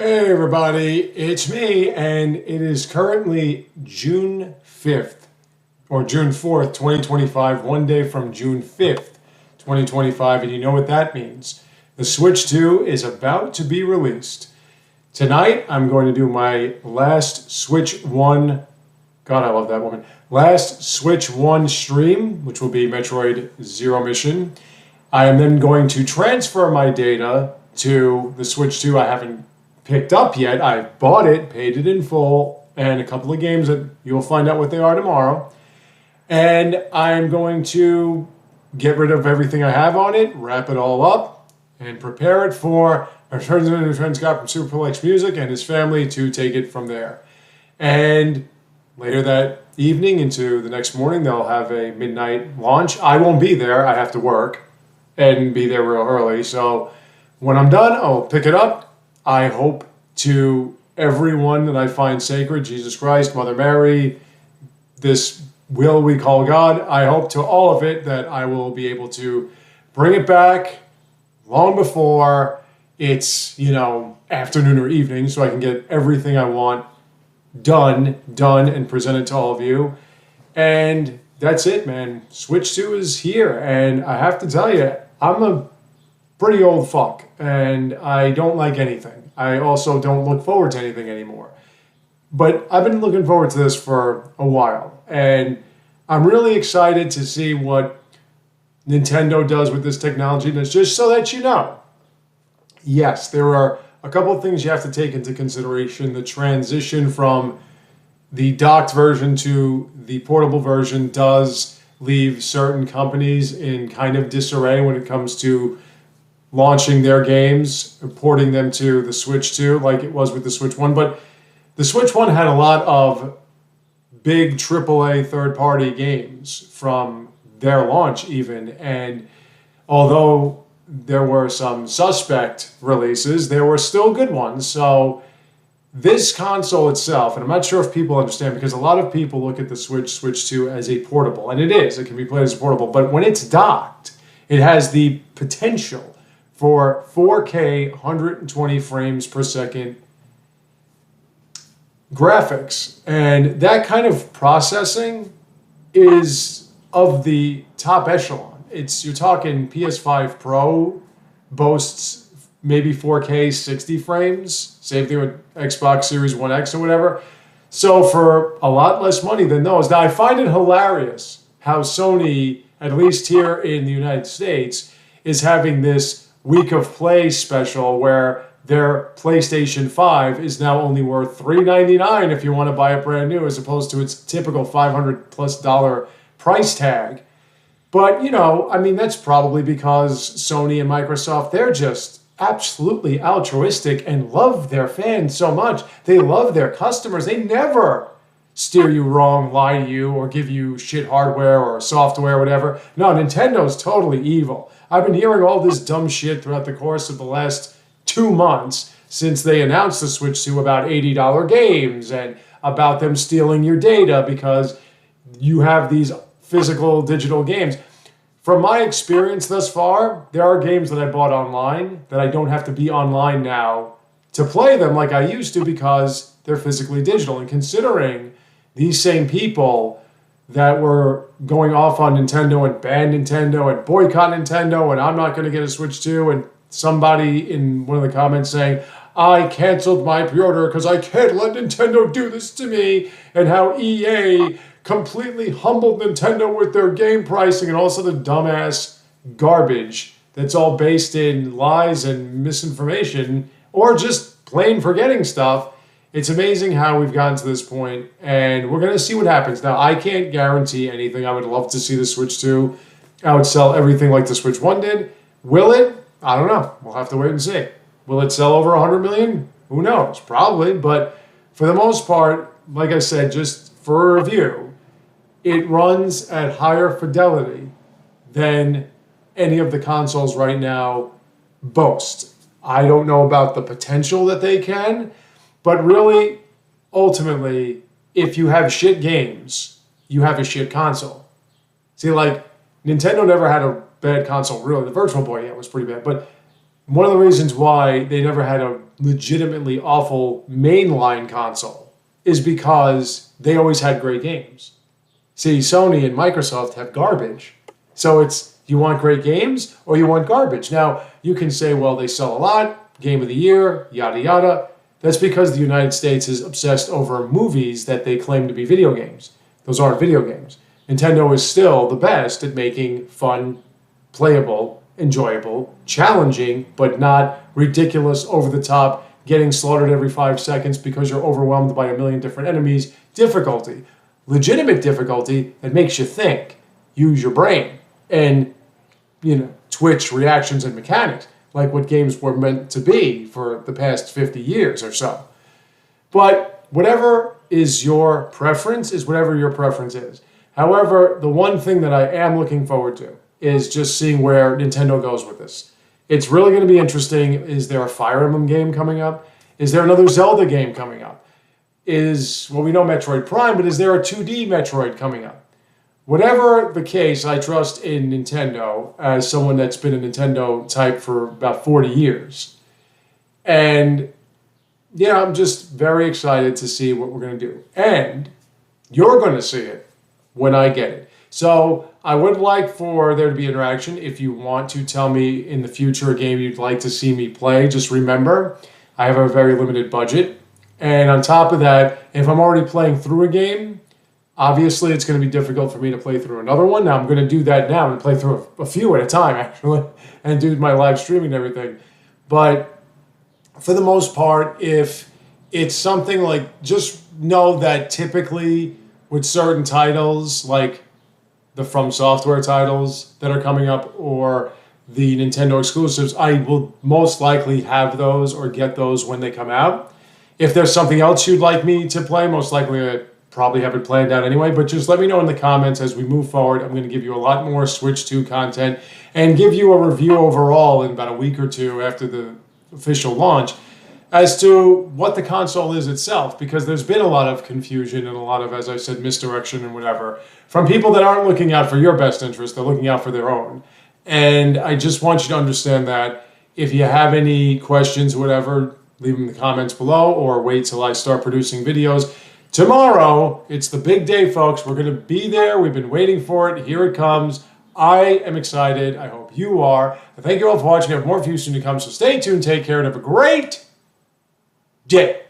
Hey everybody, it's me, and it is currently June 5th, or June 4th, 2025, one day from June 5th, 2025, and you know what that means. The Switch 2 is about to be released. Tonight, I'm going to do my last Switch 1, God, I love that woman, last Switch 1 stream, which will be Metroid Zero Mission. I am then going to transfer my data to the Switch 2. I haven't picked up yet. I bought it, paid it in full, and a couple of games that you'll find out what they are tomorrow. And I'm going to get rid of everything I have on it, wrap it all up, and prepare it for our friend Scott from Superplex Music and his family to take it from there. And later that evening into the next morning, they'll have a midnight launch. I won't be there. I have to work and be there real early. So when I'm done, I'll pick it up. I hope to everyone that I find sacred, Jesus Christ, Mother Mary, this will we call God, I hope to all of it that I will be able to bring it back long before it's, afternoon or evening, so I can get everything I want done, and present it to all of you. And that's it, man. Switch 2 is here, and I have to tell you, I'm a pretty old fuck, and I don't like anything. I also don't look forward to anything anymore. But I've been looking forward to this for a while, and I'm really excited to see what Nintendo does with this technology. And it's just so that you know, yes, there are a couple of things you have to take into consideration. The transition from the docked version to the portable version does leave certain companies in kind of disarray when it comes to launching their games, porting them to the Switch 2 like it was with the Switch 1. But the Switch 1 had a lot of big AAA third-party games from their launch even. And although there were some suspect releases, there were still good ones. So this console itself, and I'm not sure if people understand, because a lot of people look at the Switch 2 as a portable, and it is. It can be played as a portable. But when it's docked, it has the potential for 4K 120 frames per second graphics. And that kind of processing is of the top echelon. You're talking PS5 Pro boasts maybe 4K 60 frames. Same thing with Xbox Series 1X or whatever. So for a lot less money than those. Now I find it hilarious how Sony, at least here in the United States, is having this week of play special where their PlayStation 5 is now only worth $399 if you want to buy it brand new, as opposed to its typical $500+ price tag. But, that's probably because Sony and Microsoft, they're just absolutely altruistic and love their fans so much. They love their customers. They never steer you wrong, lie to you, or give you shit hardware or software or whatever. No, Nintendo's totally evil. I've been hearing all this dumb shit throughout the course of the last 2 months since they announced the Switch 2 about $80 games and about them stealing your data because you have these physical digital games. From my experience thus far, there are games that I bought online that I don't have to be online now to play them like I used to because they're physically digital. And considering these same people that were going off on Nintendo and banned Nintendo and boycott Nintendo and I'm not going to get a Switch 2, and somebody in one of the comments saying, I canceled my pre-order because I can't let Nintendo do this to me, and how EA completely humbled Nintendo with their game pricing and also the dumbass garbage that's all based in lies and misinformation or just plain forgetting stuff. It's amazing how we've gotten to this point, and we're going to see what happens. Now, I can't guarantee anything. I would love to see the Switch 2 outsell everything like the Switch 1 did. Will it? I don't know. We'll have to wait and see. Will it sell over 100 million? Who knows? Probably. But for the most part, like I said, just for a review, it runs at higher fidelity than any of the consoles right now boast. I don't know about the potential that they can, but really, ultimately, if you have shit games, you have a shit console. See, like, Nintendo never had a bad console, really. The Virtual Boy, yeah, was pretty bad. But one of the reasons why they never had a legitimately awful mainline console is because they always had great games. See, Sony and Microsoft have garbage. So it's, you want great games or you want garbage? Now, you can say, well, they sell a lot, game of the year, yada, yada. That's because the United States is obsessed over movies that they claim to be video games. Those aren't video games. Nintendo is still the best at making fun, playable, enjoyable, challenging, but not ridiculous, over the top, getting slaughtered every 5 seconds because you're overwhelmed by a million different enemies difficulty. Legitimate difficulty that makes you think, use your brain, and twitch reactions and mechanics, like what games were meant to be for the past 50 years or so. But whatever is your preference is whatever your preference is. However, the one thing that I am looking forward to is just seeing where Nintendo goes with this. It's really going to be interesting. Is there a Fire Emblem game coming up? Is there another Zelda game coming up? Well, we know Metroid Prime, but is there a 2D Metroid coming up? Whatever the case, I trust in Nintendo as someone that's been a Nintendo type for about 40 years. And yeah, I'm just very excited to see what we're going to do. And you're going to see it when I get it. So I would like for there to be interaction. If you want to tell me in the future a game you'd like to see me play, just remember, I have a very limited budget. And on top of that, if I'm already playing through a game, obviously it's going to be difficult for me to play through another one. Now I'm going to do that now. I'm going to play through a few at a time, actually, and do my live streaming and everything. But for the most part, if it's something like, just know that typically with certain titles, like the From Software titles that are coming up or the Nintendo exclusives, I will most likely have those or get those when they come out. If there's something else you'd like me to play, most likely I probably have it planned out anyway, but just let me know in the comments as we move forward. I'm going to give you a lot more Switch 2 content and give you a review overall in about a week or two after the official launch as to what the console is itself, because there's been a lot of confusion and a lot of, as I said, misdirection and whatever from people that aren't looking out for your best interest. They're looking out for their own. And I just want you to understand that if you have any questions, whatever, leave them in the comments below or wait till I start producing videos. Tomorrow, it's the big day, folks. We're going to be there. We've been waiting for it. Here it comes. I am excited. I hope you are. Thank you all for watching. I have more views soon to come, so stay tuned, take care, and have a great day.